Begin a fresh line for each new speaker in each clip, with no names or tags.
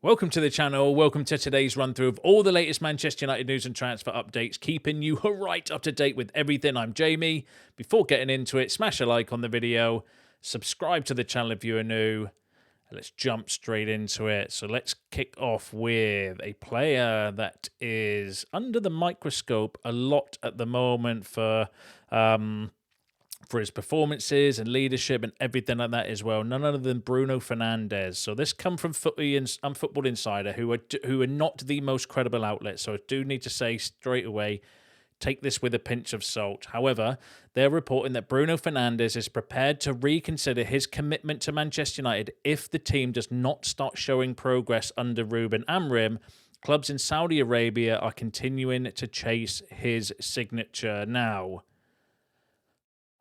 Welcome to the channel. Welcome to today's run through of all the latest Manchester United news and transfer updates, keeping you right up to date with everything. I'm Jamie. Before getting into it, smash a like on the video, subscribe to the channel if you are new, and let's jump straight into it. So let's kick off with a player that is under the microscope a lot at the moment for his performances and leadership and everything like that as well. None other than Bruno Fernandes. So this come from Football Insider, who are not the most credible outlet. So I do need to say straight away, take this with a pinch of salt. However, they're reporting that Bruno Fernandes is prepared to reconsider his commitment to Manchester United if the team does not start showing progress under Ruben Amorim. Clubs in Saudi Arabia are continuing to chase his signature now.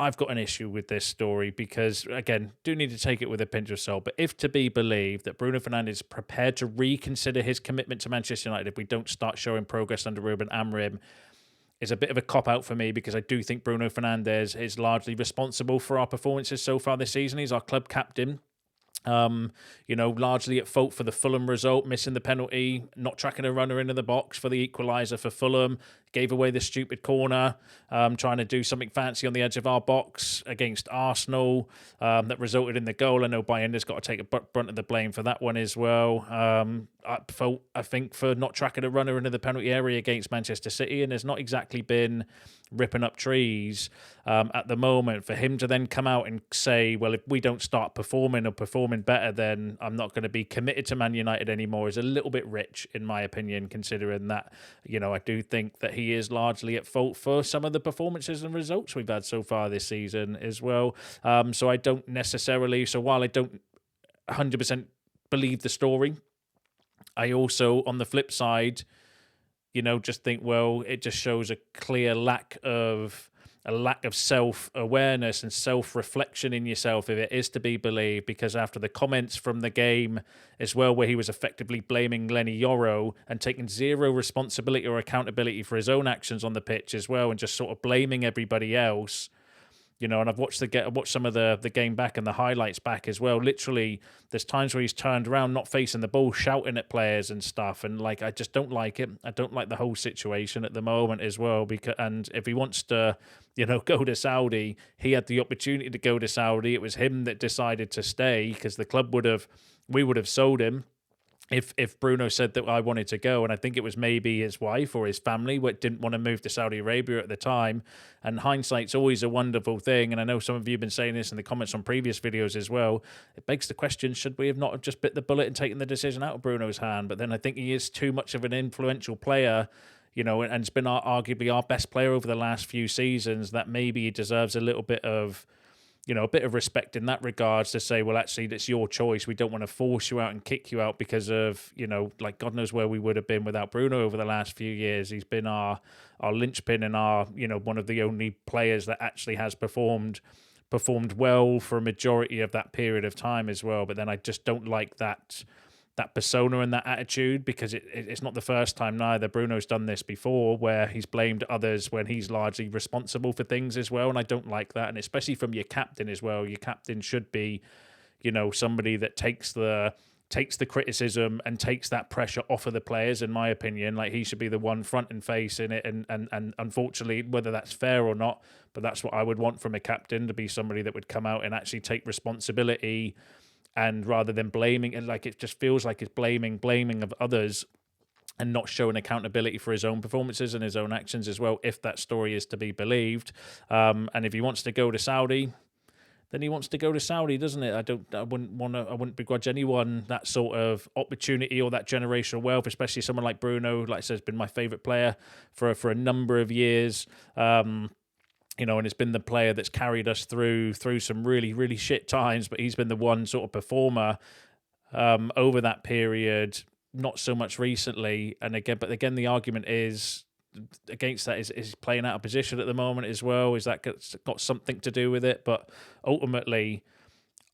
I've got an issue with this story because, again, do need to take it with a pinch of salt. But if to be believed that Bruno Fernandes is prepared to reconsider his commitment to Manchester United if we don't start showing progress under Ruben Amorim, is a bit of a cop-out for me because I do think Bruno Fernandes is largely responsible for our performances so far this season. He's our club captain. Largely at fault for the Fulham result, missing the penalty, not tracking a runner into the box for the equaliser for Fulham, gave away the stupid corner, trying to do something fancy on the edge of our box against Arsenal, that resulted in the goal. I know Bayern's got to take a brunt of the blame for that one as well. I think for not tracking a runner into the penalty area against Manchester City, and there's not exactly been ripping up trees at the moment. For him to then come out and say, well, if we don't start performing better, then I'm not going to be committed to Man United anymore, is a little bit rich, in my opinion, considering that, I do think that he is largely at fault for some of the performances and results we've had so far this season as well. So I don't necessarily, so while I don't 100% believe the story, I also, on the flip side, just think, well, it just shows a clear lack of self-awareness and self-reflection in yourself, if it is to be believed, because after the comments from the game as well, where he was effectively blaming Lenny Yoro and taking zero responsibility or accountability for his own actions on the pitch as well, and just sort of blaming everybody else. And I've watched some of the game back and the highlights back as well. Literally, there's times where he's turned around, not facing the ball, shouting at players and stuff. And I just don't like it. I don't like the whole situation at the moment as well. And if he wants to, go to Saudi, he had the opportunity to go to Saudi. It was him that decided to stay because the club we would have sold him. If Bruno said that I wanted to go, and I think it was maybe his wife or his family what didn't want to move to Saudi Arabia at the time, and hindsight's always a wonderful thing, and I know some of you have been saying this in the comments on previous videos as well. It begs the question, should we have not just bit the bullet and taken the decision out of Bruno's hand? But then I think he is too much of an influential player, and it's been arguably our best player over the last few seasons, that maybe he deserves a little bit of a bit of respect in that regards to say, well, actually, that's your choice. We don't want to force you out and kick you out because of, God knows where we would have been without Bruno over the last few years. He's been our linchpin and our, one of the only players that actually has performed well for a majority of that period of time as well. But then I just don't like that persona and that attitude, because it's not the first time neither. Bruno's done this before where he's blamed others when he's largely responsible for things as well, and I don't like that. And especially from your captain as well. Your captain should be, somebody that takes the criticism and takes that pressure off of the players, in my opinion. Like, he should be the one front and face in it, and unfortunately, whether that's fair or not, but that's what I would want from a captain, to be somebody that would come out and actually take responsibility. And rather than blaming, and it just feels like it's blaming of others and not showing accountability for his own performances and his own actions as well, if that story is to be believed. And if he wants to go to Saudi, then he wants to go to Saudi, doesn't it? I wouldn't begrudge anyone that sort of opportunity or that generational wealth, especially someone like Bruno. Like I said, has been my favourite player for a number of years. And it's been the player that's carried us through some really, really shit times, but he's been the one sort of performer over that period, not so much recently. And again, the argument is against that is playing out of position at the moment as well. Is that got something to do with it? But ultimately,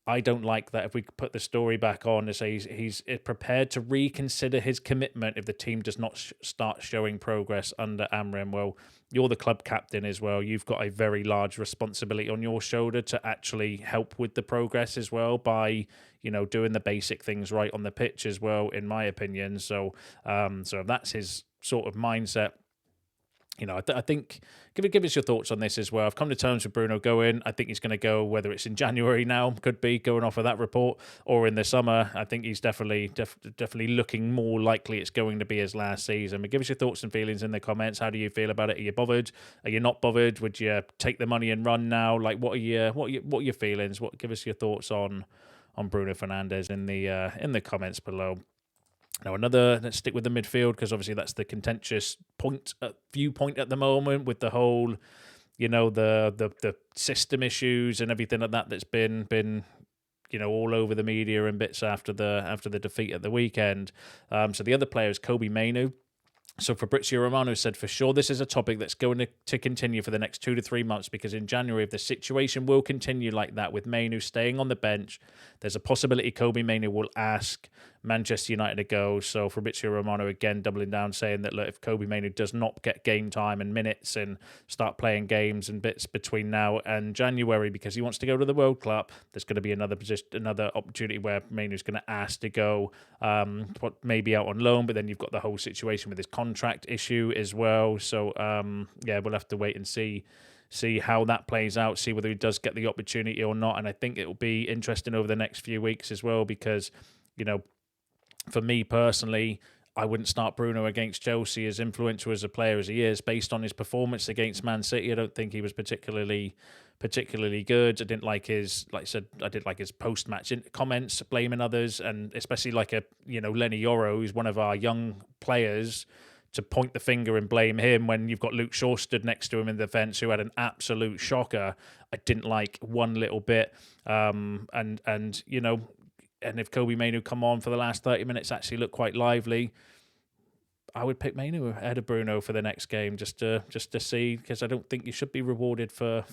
I don't like that if we put the story back on to say he's prepared to reconsider his commitment if the team does not start showing progress under Amorim. Well, you're the club captain as well. You've got a very large responsibility on your shoulder to actually help with the progress as well by, doing the basic things right on the pitch as well, in my opinion. So if that's his sort of mindset, I think give us your thoughts on this as well. I've come to terms with Bruno going. I think he's going to go, whether it's in January now, could be going off of that report, or in the summer. I think he's definitely looking more likely it's going to be his last season. But give us your thoughts and feelings in the comments. How do you feel about it? Are you bothered? Are you not bothered? Would you take the money and run now? Like, what are your feelings? Give us your thoughts on Bruno Fernandes in the comments below. Now, let's stick with the midfield, because obviously that's the contentious viewpoint at the moment with the whole, the system issues and everything like that that's been all over the media and bits after the defeat at the weekend. So the other player is Kobbie Mainoo. So Fabrizio Romano said, for sure, this is a topic that's going to continue for the next 2 to 3 months, because in January, if the situation will continue like that with Mainoo staying on the bench, there's a possibility Kobbie Mainoo will ask Manchester United to go. So Fabrizio Romano again doubling down, saying that, look, if Kobbie Mainoo does not get game time and minutes and start playing games and bits between now and January because he wants to go to the World Cup, there's going to be another opportunity where Mainoo's going to ask to go, maybe out on loan, but then you've got the whole situation with his contract issue as well. So we'll have to wait and see how that plays out, see whether he does get the opportunity or not. And I think it will be interesting over the next few weeks as well, because for me personally, I wouldn't start Bruno against Chelsea, as influential as a player as he is, based on his performance against Man City. I don't think he was particularly good. I didn't like his, like I said, I did like his post-match comments blaming others, and especially Lenny Yoro, who's one of our young players, to point the finger and blame him when you've got Luke Shaw stood next to him in the defence, who had an absolute shocker. I didn't like one little bit. And if Kobbie Mainoo come on for the last 30 minutes, actually look quite lively, I would pick Mainoo ahead of Bruno for the next game, just to see, because I don't think you should be rewarded for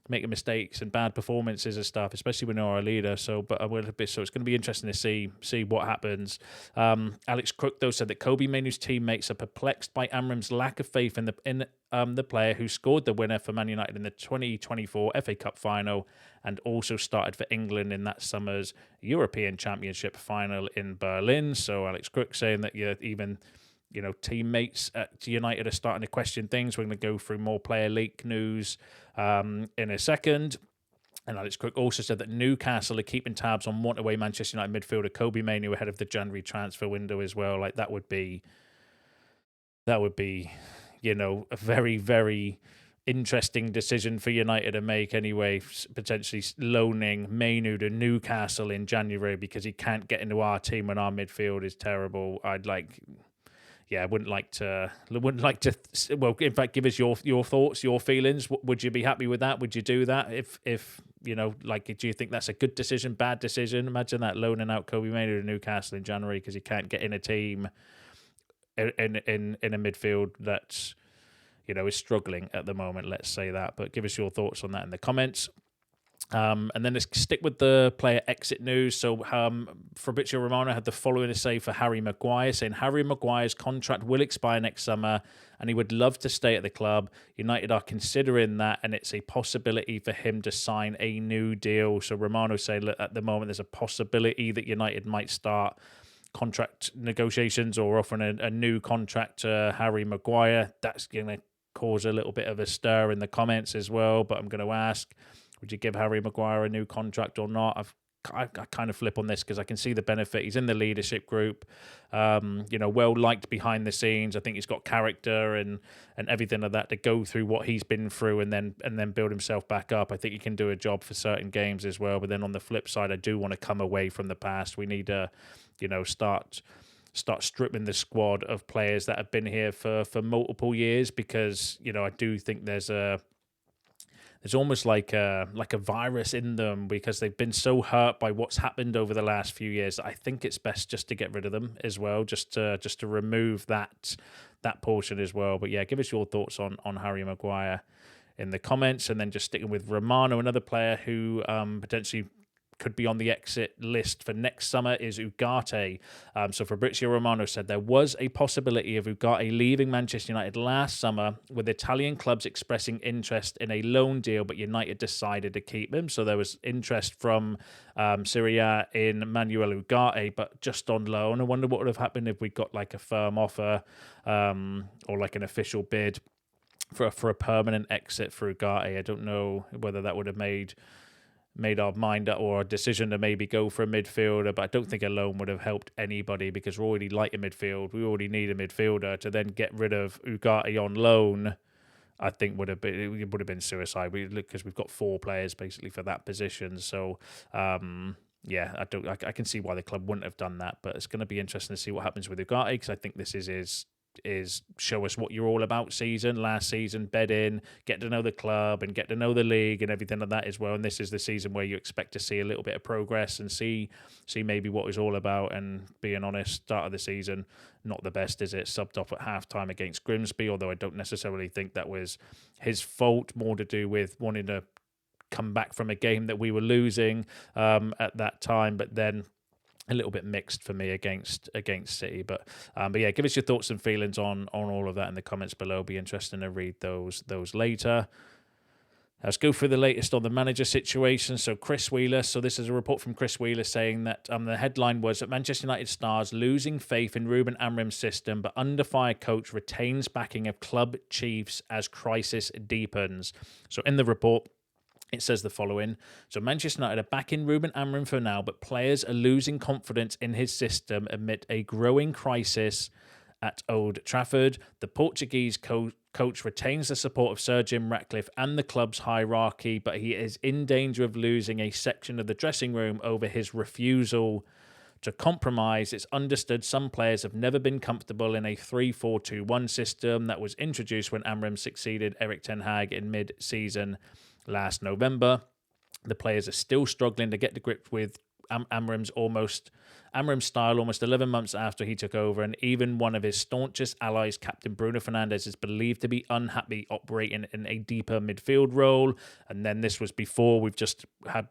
making mistakes and bad performances and stuff, especially when you're a leader. So it's going to be interesting to see what happens. Alex Crook, though, said that Kobbie Mainoo's teammates are perplexed by Amorim's lack of faith in the player who scored the winner for Man United in the 2024 FA Cup final and also started for England in that summer's European Championship final in Berlin. So Alex Crook saying that even teammates at United are starting to question things. We're going to go through more player leak news in a second. And Alex Crook also said that Newcastle are keeping tabs on one-away Manchester United midfielder Kobbie Mainoo ahead of the January transfer window as well. Like, that would be a very, very interesting decision for United to make anyway, potentially loaning Mainoo to Newcastle in January because he can't get into our team when our midfield is terrible. I wouldn't like to. Well, in fact, give us your thoughts, your feelings. Would you be happy with that? Would you do that if do you think that's a good decision, bad decision? Imagine that, loaning out Kobbie Mainoo to Newcastle in January because he can't get in a team in a midfield that's is struggling at the moment. Let's say that. But give us your thoughts on that in the comments. And then let's stick with the player exit news. So Fabrizio Romano had the following to say for Harry Maguire, saying Harry Maguire's contract will expire next summer and he would love to stay at the club. United are considering that, and it's a possibility for him to sign a new deal. So Romano saying, look, at the moment there's a possibility that United might start contract negotiations or offering a new contract to Harry Maguire. That's going to cause a little bit of a stir in the comments as well, but I'm going to ask, would you give Harry Maguire a new contract or not? I kind of flip on this because I can see the benefit. He's in the leadership group, well liked behind the scenes. I think he's got character and everything like that to go through what he's been through and then build himself back up. I think he can do a job for certain games as well. But then on the flip side, I do want to come away from the past. We need to, start stripping the squad of players that have been here for multiple years, because I do think there's almost like a virus in them, because they've been so hurt by what's happened over the last few years. I think it's best just to get rid of them as well, just to remove that portion as well. But yeah, give us your thoughts on Harry Maguire in the comments. And then just sticking with Romano, another player who potentially could be on the exit list for next summer is Ugarte. So Fabrizio Romano said there was a possibility of Ugarte leaving Manchester United last summer, with Italian clubs expressing interest in a loan deal, but United decided to keep him. So there was interest from Serie A in Manuel Ugarte, but just on loan. I wonder what would have happened if we got like a firm offer or like an official bid for a permanent exit for Ugarte. I don't know whether that would have made our mind up or a decision to maybe go for a midfielder, but I don't think a loan would have helped anybody because we're already light in midfield. We already need a midfielder. To then get rid of Ugarte on loan, I think would have been suicide. Because we've got 4 players basically for that position. So yeah, I can see why the club wouldn't have done that, but it's going to be interesting to see what happens with Ugarte, because I think this is show us what you're all about season. Last season, bed in, get to know the club and get to know the league and everything like that as well. And this is the season where you expect to see a little bit of progress and see maybe what it's all about. And being honest, start of the season, not the best, is it? Subbed off at half-time against Grimsby, although I don't necessarily think that was his fault, more to do with wanting to come back from a game that we were losing at that time, but then a little bit mixed for me against City. But yeah, give us your thoughts and feelings on all of that in the comments below. Be interesting to read those later. Let's go through the latest on the manager situation. So Chris Wheeler. So this is a report from Chris Wheeler saying that the headline was that Manchester United stars losing faith in Ruben Amorim's system, but under fire coach retains backing of club chiefs as crisis deepens. So in the report, it says the following. So Manchester United are backing Ruben Amorim for now, but players are losing confidence in his system amid a growing crisis at Old Trafford. The Portuguese coach retains the support of Sir Jim Ratcliffe and the club's hierarchy, but he is in danger of losing a section of the dressing room over his refusal to compromise. It's understood some players have never been comfortable in a 3-4-2-1 system that was introduced when Amorim succeeded Erik ten Hag in mid-season last November. The players are still struggling to get to grips with Amorim's style almost 11 months after he took over, and even one of his staunchest allies, Captain Bruno Fernandes, is believed to be unhappy operating in a deeper midfield role. And then this was before we've just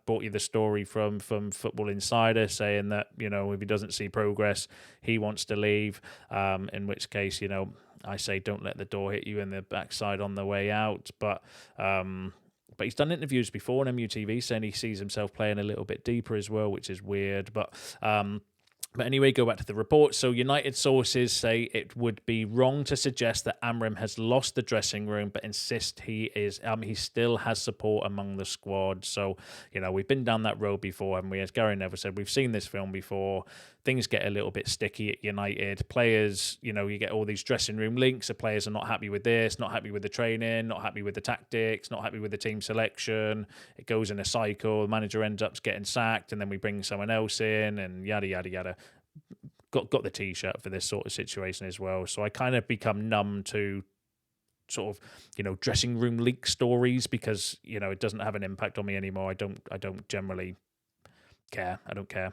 brought you the story from Football Insider saying that, if he doesn't see progress, he wants to leave, in which case, I say don't let the door hit you in the backside on the way out. But he's done interviews before on MUTV saying he sees himself playing a little bit deeper as well, which is weird. But anyway, go back to the report. So United sources say it would be wrong to suggest that Amorim has lost the dressing room, but insist he still has support among the squad. So, we've been down that road before, haven't we? As Gary Neville said, we've seen this film before. Things get a little bit sticky at United. Players, you get all these dressing room links. The players are not happy with this, not happy with the training, not happy with the tactics, not happy with the team selection. It goes in a cycle. The manager ends up getting sacked, and then we bring someone else in, and yada, yada, yada. Got the T-shirt for this sort of situation as well. So I kind of become numb to sort of, dressing room leak stories because, it doesn't have an impact on me anymore. I don't generally care. I don't care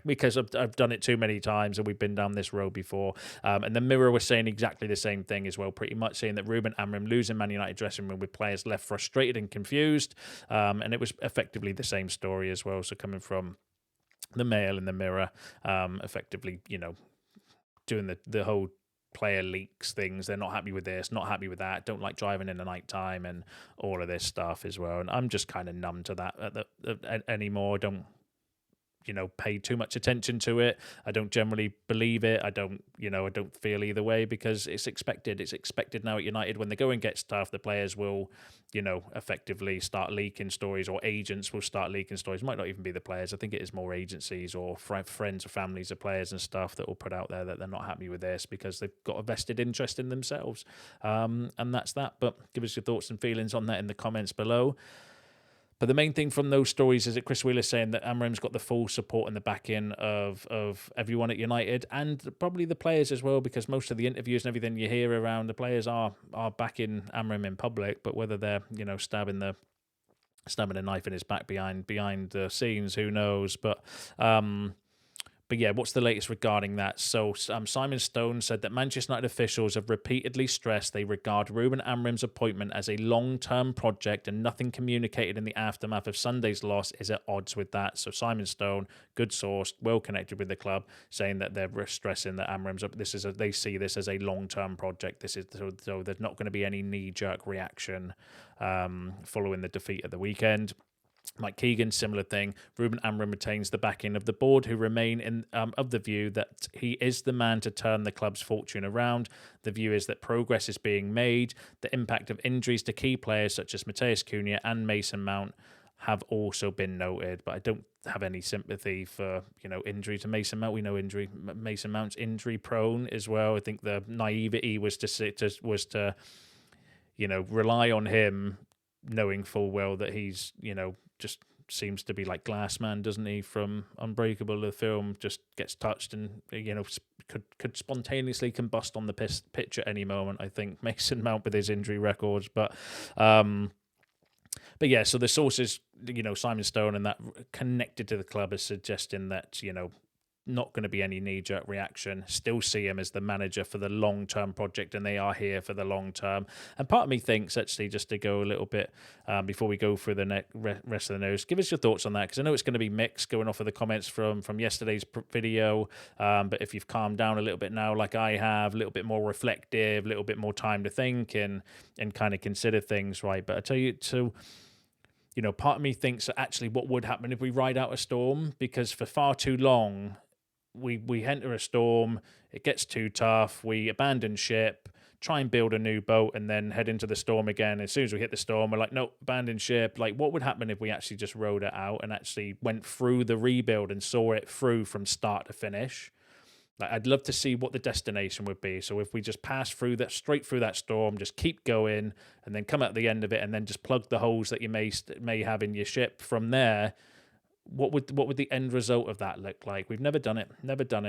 because I've done it too many times and we've been down this road before. And the Mirror was saying exactly the same thing as well, pretty much saying that Ruben Amorim losing Man United dressing room with players left frustrated and confused. And it was effectively the same story as well. So coming from the Mail and the Mirror, effectively, doing the whole player leaks things. They're not happy with this, not happy with that, don't like driving in the night time and all of this stuff as well. And I'm just kind of numb to that anymore. Don't pay too much attention to it. I don't generally believe it. I don't feel either way because it's expected. It's expected now at United when the going gets tough, the players will, effectively start leaking stories, or agents will start leaking stories. It might not even be the players. I think it is more agencies or friends or families of players and stuff that will put out there that they're not happy with this because they've got a vested interest in themselves. And that's that. But give us your thoughts and feelings on that in the comments below. But the main thing from those stories is that Chris Wheeler saying that Amorim's got the full support and the backing of everyone at United and probably the players as well, because most of the interviews and everything you hear around the players are backing Amorim in public, but whether they're stabbing a knife in his back behind the scenes, who knows? But But yeah, what's the latest regarding that? So Simon Stone said that Manchester United officials have repeatedly stressed they regard Ruben Amorim's appointment as a long-term project, and nothing communicated in the aftermath of Sunday's loss is at odds with that. So Simon Stone, good source, well connected with the club, saying that they're stressing that Amorim's up. They see this as a long-term project. This is so there's not going to be any knee-jerk reaction following the defeat at the weekend. Mike Keegan, similar thing. Ruben Amorim retains the backing of the board, who remain in of the view that he is the man to turn the club's fortune around. The view is that progress is being made. The impact of injuries to key players such as Matheus Cunha and Mason Mount have also been noted, but I don't have any sympathy for injury to Mason Mount. We know Mason Mount's injury prone as well. I think the naivety was to rely on him, knowing full well that he's just seems to be like Glassman, doesn't he, from Unbreakable, the film, just gets touched and could spontaneously combust on the pitch at any moment. I think Mason Mount with his injury records, but yeah. So the sources, Simon Stone and that connected to the club is suggesting that not going to be any knee-jerk reaction. Still see him as the manager for the long-term project, and they are here for the long term. And part of me thinks, actually, just to go a little bit before we go through the rest of the news, give us your thoughts on that, because I know it's going to be mixed going off of the comments from yesterday's video. But if you've calmed down a little bit now, like I have, a little bit more reflective, a little bit more time to think and kind of consider things, right? But I tell you, part of me thinks that actually what would happen if we ride out a storm, because for far too long, we enter a storm, it gets too tough, we abandon ship, try and build a new boat, and then head into the storm again. As soon as we hit the storm, we're like, nope, abandon ship. Like, what would happen if we actually just rode it out and actually went through the rebuild and saw it through from start to finish? Like, I'd love to see what the destination would be. So if we just pass through that, straight through that storm, just keep going, and then come at the end of it, and then just plug the holes that you may have in your ship from there, what would the end result of that look like? We've never done it,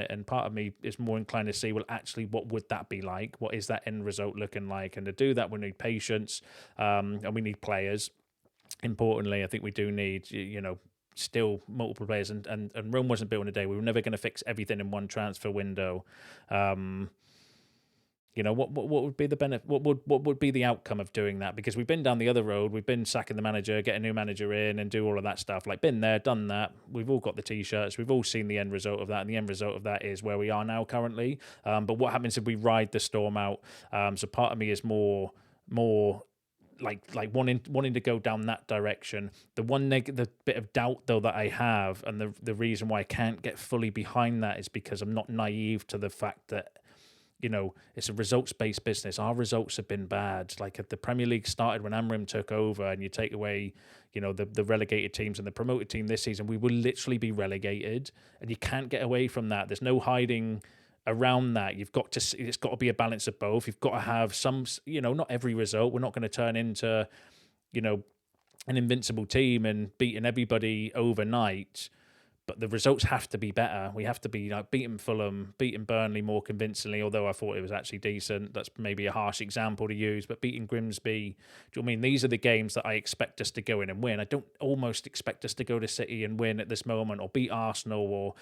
and part of me is more inclined to see, well, actually, what would that be like? What is that end result looking like? And to do that, we need patience, and we need players. Importantly, I think we do need, still multiple players, and Rome wasn't built in a day. We were never going to fix everything in one transfer window. What would be the benefit? What would be the outcome of doing that? Because we've been down the other road. We've been sacking the manager, get a new manager in, and do all of that stuff. Like, been there, done that. We've all got the t-shirts. We've all seen the end result of that, and the end result of that is where we are now currently. But what happens if we ride the storm out? So part of me is more like wanting to go down that direction. The one the bit of doubt though that I have, and the reason why I can't get fully behind that, is because I'm not naive to the fact that it's a results-based business. Our results have been bad. Like, if the Premier League started when Amorim took over, and you take away, the relegated teams and the promoted team this season, we will literally be relegated, and you can't get away from that. There's no hiding around that. It's got to be a balance of both. You've got to have some, not every result. We're not going to turn into, an invincible team and beating everybody overnight. But the results have to be better. We have to be beating Fulham, beating Burnley more convincingly, although I thought it was actually decent. That's maybe a harsh example to use, but beating Grimsby, do you know what I mean? These are the games that I expect us to go in and win. I don't almost expect us to go to City and win at this moment, or beat Arsenal, or,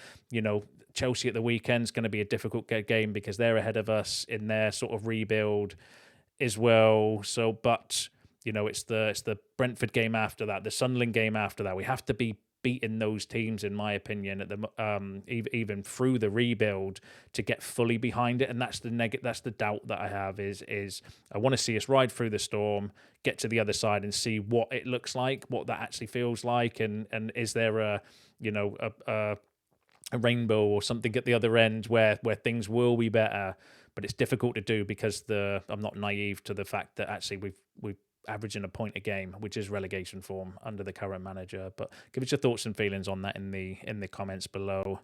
Chelsea at the weekend's going to be a difficult game because they're ahead of us in their sort of rebuild as well. So, but, it's the Brentford game after that, the Sunderland game after that. We have to be beating those teams, in my opinion, at the even through the rebuild, to get fully behind it. And that's the doubt that I have, is I want to see us ride through the storm, get to the other side, and see what it looks like, what that actually feels like, and is there a rainbow or something at the other end where things will be better. But it's difficult to do because I'm not naive to the fact that actually we've averaging a point a game, which is relegation form under the current manager. But give us your thoughts and feelings on that in the comments below.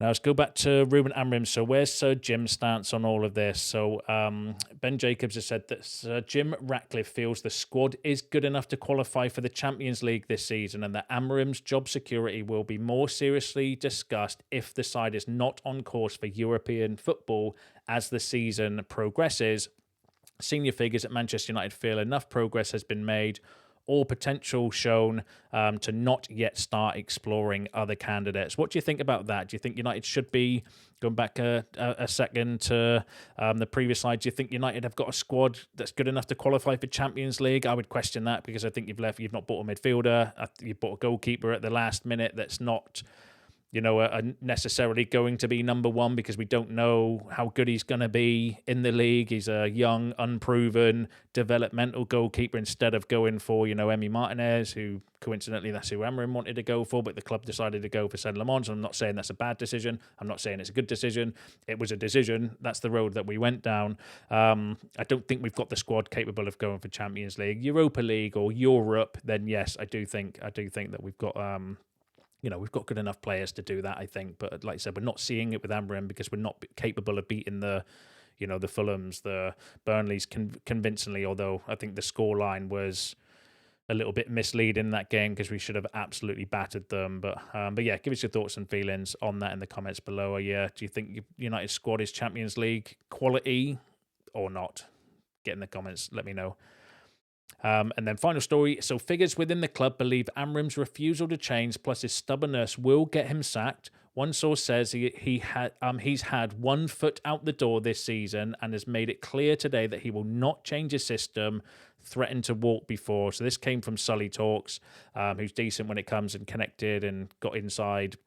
Now let's go back to Ruben Amorim. So where's Sir Jim's stance on all of this? So Ben Jacobs has said that Sir Jim Ratcliffe feels the squad is good enough to qualify for the Champions League this season, and that Amorim's job security will be more seriously discussed if the side is not on course for European football as the season progresses. Senior figures at Manchester United feel enough progress has been made, or potential shown to not yet start exploring other candidates. What do you think about that? Do you think United should be, going back a second to the previous slide, do you think United have got a squad that's good enough to qualify for Champions League? I would question that, because I think you've not bought a midfielder, you've bought a goalkeeper at the last minute that's not, necessarily going to be number one, because we don't know how good he's going to be in the league. He's a young, unproven, developmental goalkeeper, instead of going for, Emi Martinez, who coincidentally that's who Amorim wanted to go for, but the club decided to go for Saint Lamont. So I'm not saying that's a bad decision. I'm not saying it's a good decision. It was a decision. That's the road that we went down. I don't think we've got the squad capable of going for Champions League. Europa League or Europe, then yes, I do think that we've got we've got good enough players to do that, I think. But like I said, we're not seeing it with Amorim, because we're not capable of beating the Fulhams, the Burnleys convincingly, although I think the scoreline was a little bit misleading in that game, because we should have absolutely battered them. But yeah, give us your thoughts and feelings on that in the comments below. Do you think United squad is Champions League quality or not? Get in the comments, let me know. And then final story. So figures within the club believe Amorim's refusal to change plus his stubbornness will get him sacked. One source says he's had 1 foot out the door this season and has made it clear today that he will not change his system, threatened to walk before. So this came from Sully Talks, who's decent when it comes and connected and got inside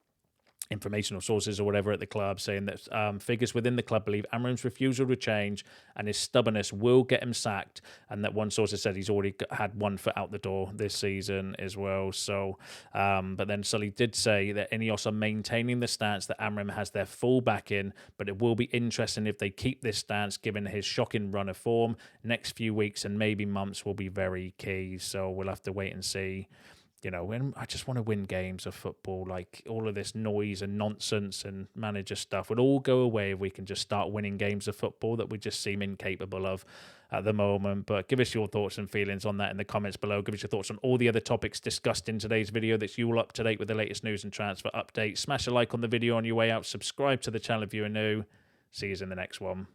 informational sources or whatever at the club, saying that figures within the club believe Amorim's refusal to change and his stubbornness will get him sacked, and that one source has said he's already had 1 foot out the door this season as well. So, but then Sully did say that Ineos are maintaining the stance that Amorim has their full backing, but it will be interesting if they keep this stance given his shocking run of form. Next few weeks and maybe months will be very key, so we'll have to wait and see. When I just want to win games of football, like all of this noise and nonsense and manager stuff would all go away if we can just start winning games of football that we just seem incapable of at the moment. But give us your thoughts and feelings on that in the comments below. Give us your thoughts on all the other topics discussed in today's video, that's you all up to date with the latest news and transfer updates. Smash a like on the video on your way out. Subscribe to the channel if you are new. See you in the next one.